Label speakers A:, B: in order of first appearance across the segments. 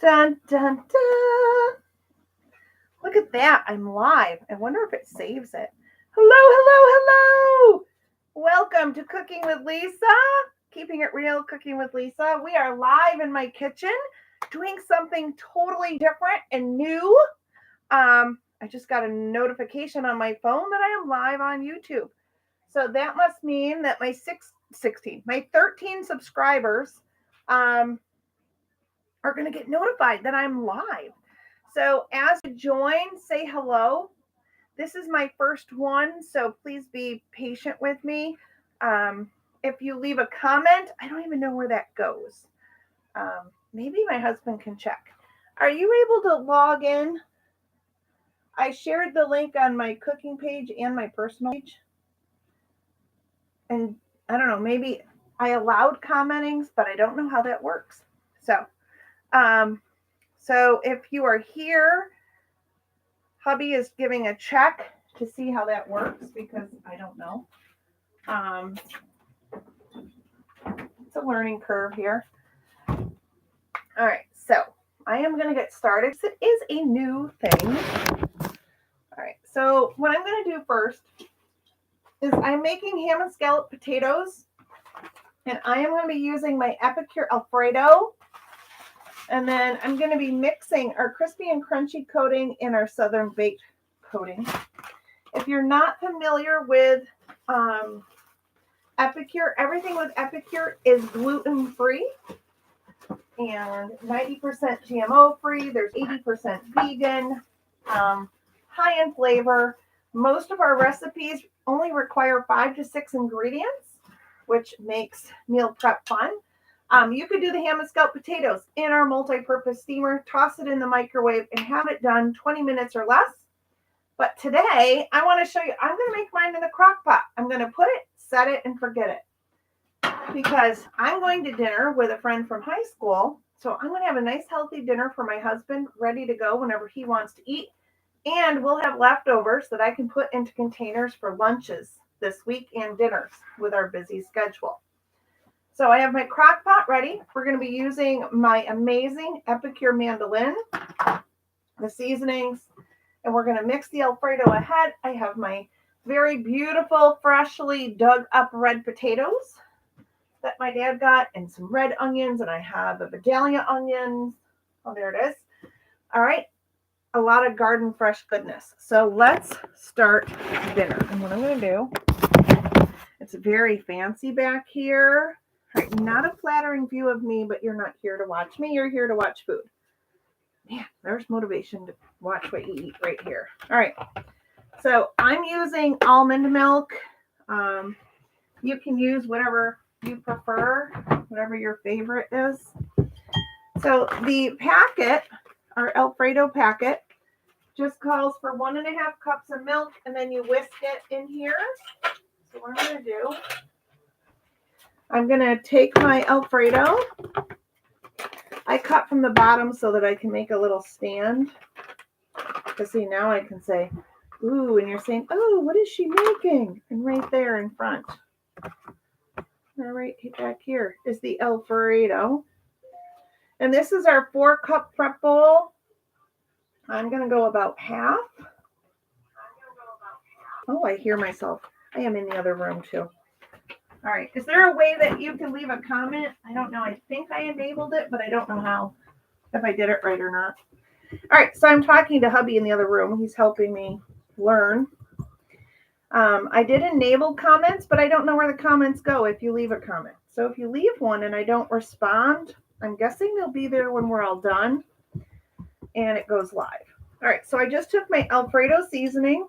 A: Dun, dun, dun. Look at that. I'm live. I wonder if it saves it. Hello. Welcome to Cooking with Lisa. Keeping it real, Cooking with Lisa. We are live in my kitchen doing something totally different and new. I just got a notification on my phone that I am live on YouTube. So that must mean that my 13 subscribers are going to get notified that I'm live. So as you join, say hello. This is my first one, so please be patient with me. If you leave a comment, I don't even know where that goes. Maybe my husband can check. Are you able to log in? I shared the link on my cooking page and my personal page. And I don't know, maybe I allowed commentings, but I don't know how that works. So if you are here, hubby is giving a check to see how that works because I don't know. It's a learning curve here. All right, so I am going to get started. It is a new thing. All right, so what I'm going to do first is I'm making ham and scalloped potatoes, and I am going to be using my Epicure Alfredo. And then I'm going to be mixing our crispy and crunchy coating and our southern baked coating. If you're not familiar with Epicure, everything with Epicure is gluten-free and 90% GMO-free. There's 80% vegan, high in flavor. Most of our recipes only require 5 to 6 ingredients, which makes meal prep fun. You could do the ham and scalloped potatoes in our multi-purpose steamer, toss it in the microwave, and have it done 20 minutes or less. But today, I want to show you, I'm going to make mine in the crock pot. I'm going to put it, set it, and forget it. Because I'm going to dinner with a friend from high school, so I'm going to have a nice healthy dinner for my husband, ready to go whenever he wants to eat. And we'll have leftovers that I can put into containers for lunches this week and dinners with our busy schedule. So I have my crock pot ready. We're going to be using my amazing Epicure mandolin, the seasonings, and we're going to mix the Alfredo ahead. I have my very beautiful, freshly dug up red potatoes that my dad got, and some red onions, and I have a Vidalia onion. Oh, there it is. All right. A lot of garden fresh goodness. So let's start dinner. And what I'm going to do, it's very fancy back here. All right, not a flattering view of me, but you're not here to watch me. You're here to watch food. Man, there's motivation to watch what you eat right here. All right, so I'm using almond milk. You can use whatever you prefer, whatever your favorite is. So the packet, our Alfredo packet, just calls for 1.5 cups of milk, and then you whisk it in here. So what I'm going to do, I'm going to take my Alfredo. I cut from the bottom so that I can make a little stand. Because see, now I can say, ooh, and you're saying, oh, what is she making? And right there in front. All right, back here is the Alfredo. And this is our 4-cup prep bowl. I'm going to go about half. Oh, I hear myself. I am in the other room too. All right. Is there a way that you can leave a comment? I don't know. I think I enabled it, but I don't know how, if I did it right or not. All right. So I'm talking to hubby in the other room. He's helping me learn. I did enable comments, but I don't know where the comments go if you leave a comment. So if you leave one and I don't respond, I'm guessing they'll be there when we're all done and it goes live. All right. So I just took my Alfredo seasoning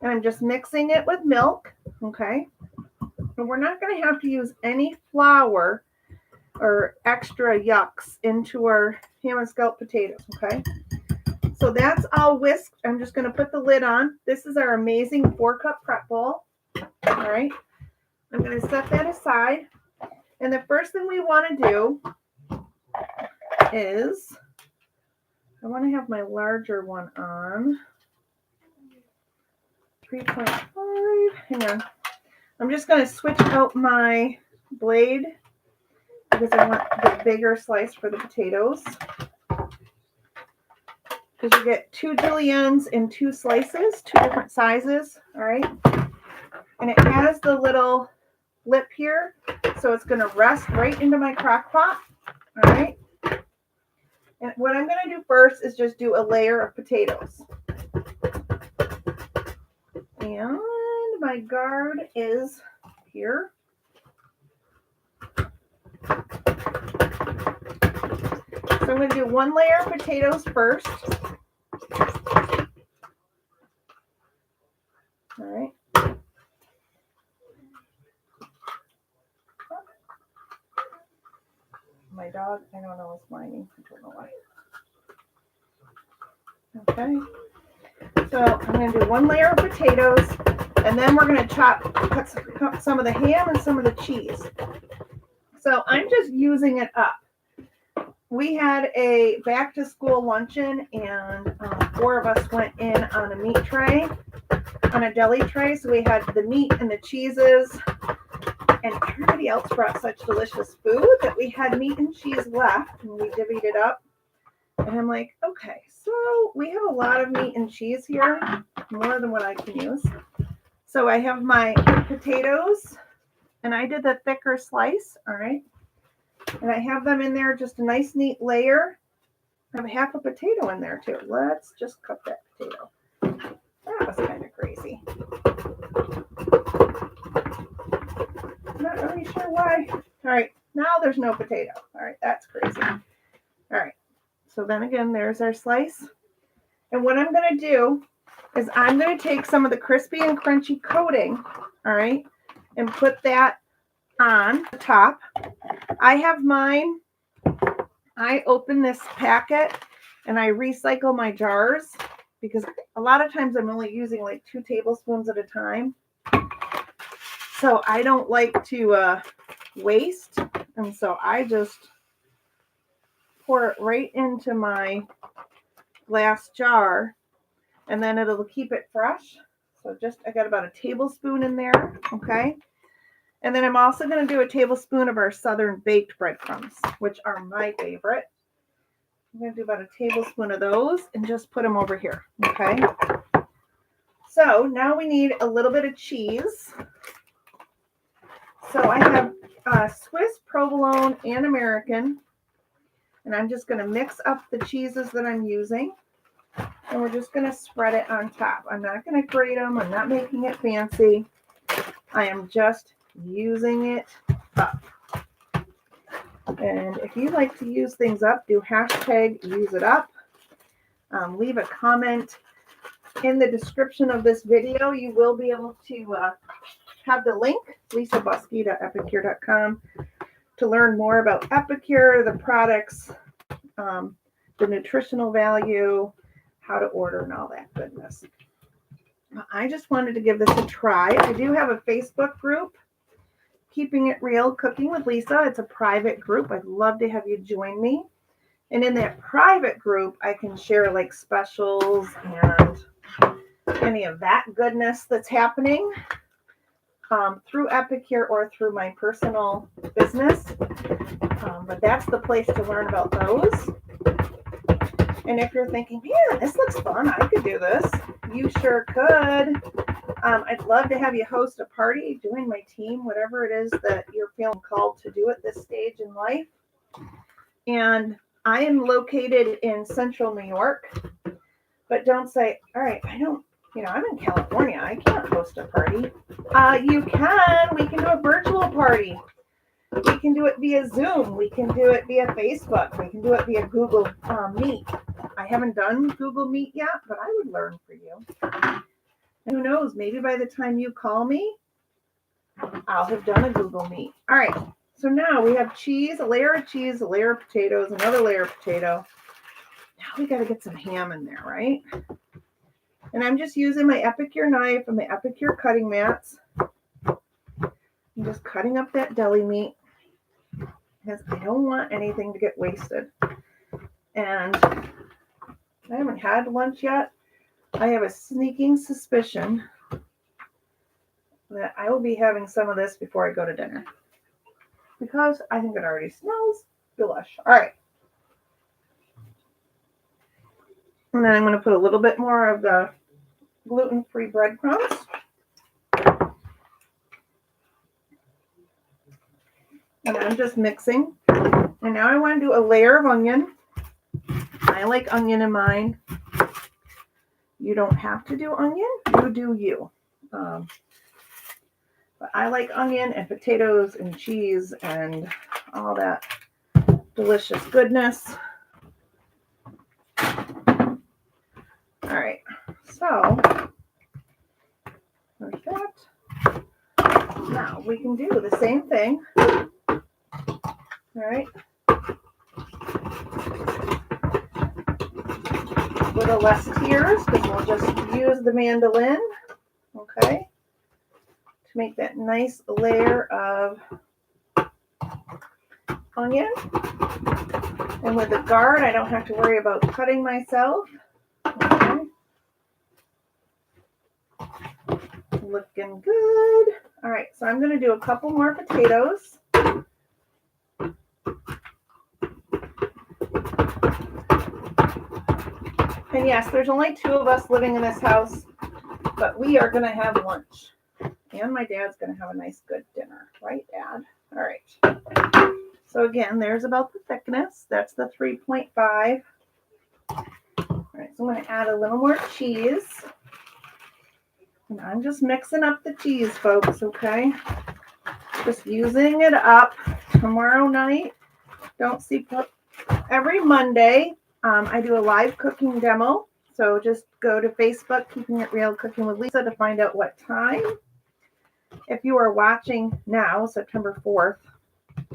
A: and I'm just mixing it with milk. Okay. And we're not going to have to use any flour or extra yucks into our ham and scalloped potatoes, okay? So that's all whisked. I'm just going to put the lid on. This is our amazing 4-cup prep bowl. All right. I'm going to set that aside. And the first thing we want to do is, I want to have my larger one on. 3.5. Hang on. I'm just going to switch out my blade because I want the bigger slice for the potatoes. All because you get 2 juliennes in 2 slices, 2 different sizes. All right. And it has the little lip here, so it's going to rest right into my crock pot. All right. And what I'm going to do first is just do a layer of potatoes. And my guard is here. So I'm going to do 1 layer of potatoes first. All right. My dog, I don't know, is whining. I don't know why. Okay. So I'm going to do 1 layer of potatoes, and then we're going to cut some of the ham and some of the cheese. So I'm just using it up. We had a back to school luncheon, and 4 of us went in on a meat tray, on a deli tray. So we had the meat and the cheeses, and everybody else brought such delicious food that we had meat and cheese left, and we divvied it up. And I'm like, okay, so we have a lot of meat and cheese here, more than what I can use. So I have my potatoes, and I did the thicker slice, all right? And I have them in there, just a nice, neat layer. I have half a potato in there, too. Let's just cut that potato. That was kind of crazy. Not really sure why. All right, now there's no potato. All right, that's crazy. All right, so then again, there's our slice. And what I'm going to do is I'm going to take some of the crispy and crunchy coating, all right, and put that on the top. I have mine. I open this packet and I recycle my jars because a lot of times I'm only using like 2 tablespoons at a time. So I don't like to waste. And so I just pour it right into my glass jar, and then it'll keep it fresh. So I got about a tablespoon in there. Okay. And then I'm also going to do a tablespoon of our Southern baked breadcrumbs, which are my favorite. I'm going to do about a tablespoon of those and just put them over here. Okay. So now we need a little bit of cheese. So I have Swiss, provolone, and American. And I'm just going to mix up the cheeses that I'm using. And we're just going to spread it on top. I'm not going to grate them. I'm not making it fancy. I am just using it up. And if you like to use things up, do hashtag use it up. Leave a comment in the description of this video. You will be able to have the link, lisabusky.epicure.com, to learn more about Epicure, the products, the nutritional value, how to order, and all that goodness. I just wanted to give this a try. I do have a Facebook group, Keeping It Real Cooking with Lisa. It's a private group. I'd love to have you join me. And in that private group, I can share like specials and any of that goodness that's happening through Epicure or through my personal business. But that's the place to learn about those. And if you're thinking, man, this looks fun, I could do this, you sure could. I'd love to have you host a party, join my team, whatever it is that you're feeling called to do at this stage in life. And I am located in central New York, but don't say, all right, I'm in California. I can't host a party. You can. We can do a virtual party. We can do it via Zoom. We can do it via Facebook. We can do it via Google Meet. I haven't done Google Meet yet, but I would learn for you. And who knows, maybe by the time you call me, I'll have done a Google Meet. All right, so now we have cheese, a layer of cheese, a layer of potatoes, another layer of potato. Now we got to get some ham in there, right? And I'm just using my Epicure knife and my Epicure cutting mats. I'm just cutting up that deli meat because I don't want anything to get wasted. And I haven't had lunch yet. I have a sneaking suspicion that I will be having some of this before I go to dinner because I think it already smells delish. All right. And then I'm going to put a little bit more of the gluten-free breadcrumbs. And I'm just mixing. And now I want to do a layer of onion. I like onion in mine. You don't have to do onion. You do you. But I like onion and potatoes and cheese and all that delicious goodness. All right. So there's that. Now we can do the same thing. All right. A little less tears because we'll just use the mandolin. Okay. To make that nice layer of onion. And with the guard, I don't have to worry about cutting myself. Okay. Looking good. All right, so I'm going to do a couple more potatoes. And yes, there's only 2 of us living in this house, but we are going to have lunch. And my dad's going to have a nice, good dinner. Right, Dad? All right. So again, there's about the thickness. That's the 3.5. All right, so I'm going to add a little more cheese. And I'm just mixing up the cheese, folks, okay? Just using it up tomorrow night. Don't see every Monday. I do a live cooking demo. So just go to Facebook, Keeping It Real Cooking with Lisa, to find out what time. If you are watching now, September 4th,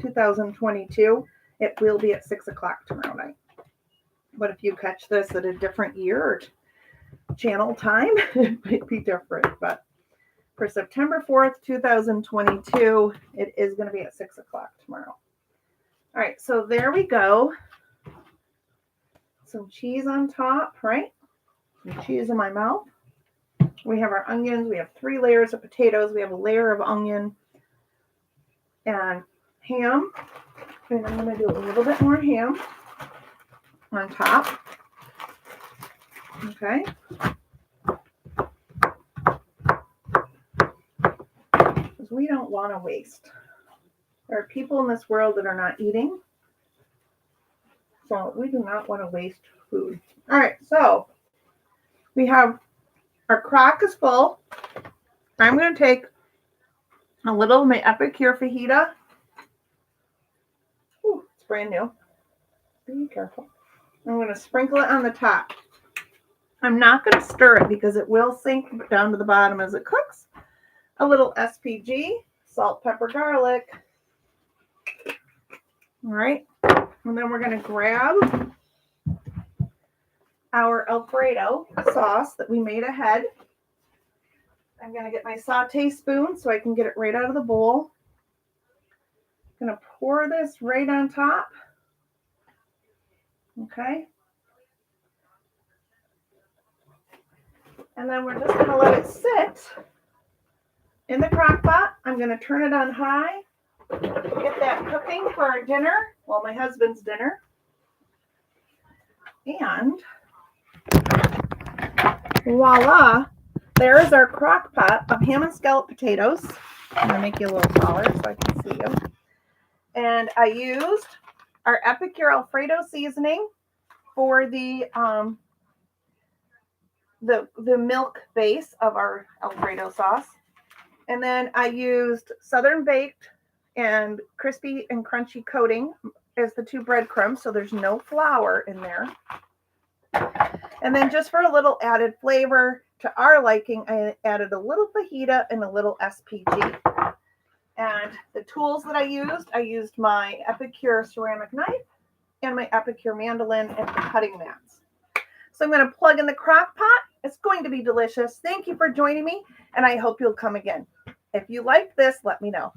A: 2022, it will be at 6 o'clock tomorrow night. But if you catch this at a different year or channel time, it might be different. But for September 4th, 2022, it is going to be at 6 o'clock tomorrow. All right, so there we go. Some cheese on top, right? Some cheese in my mouth. We have our onions. We have 3 layers of potatoes. We have a layer of onion and ham. And I'm going to do a little bit more ham on top. Okay. Because we don't want to waste. There are people in this world that are not eating. So we do not want to waste food. All right, so we have our crock is full. I'm going to take a little of my Epicure fajita. Ooh, it's brand new. Be careful. I'm going to sprinkle it on the top. I'm not going to stir it because it will sink down to the bottom as it cooks. A little SPG, salt, pepper, garlic. All right. And then we're going to grab our Alfredo sauce that we made ahead. I'm going to get my saute spoon so I can get it right out of the bowl. I'm going to pour this right on top. Okay. And then we're just going to let it sit in the crock pot. I'm going to turn it on high. Get that cooking for our dinner. Well, my husband's dinner. And voila, there's our crock pot of ham and scalloped potatoes. I'm going to make you a little taller so I can see you. And I used our Epicure Alfredo seasoning for the milk base of our Alfredo sauce. And then I used Southern Baked and crispy and crunchy coating as the 2 breadcrumbs, so there's no flour in there. And then just for a little added flavor to our liking, I added a little fajita and a little SPG. And the tools that I used my Epicure ceramic knife and my Epicure mandolin and cutting mats. So I'm going to plug in the crock pot. It's going to be delicious. Thank you for joining me, and I hope you'll come again. If you like this, let me know.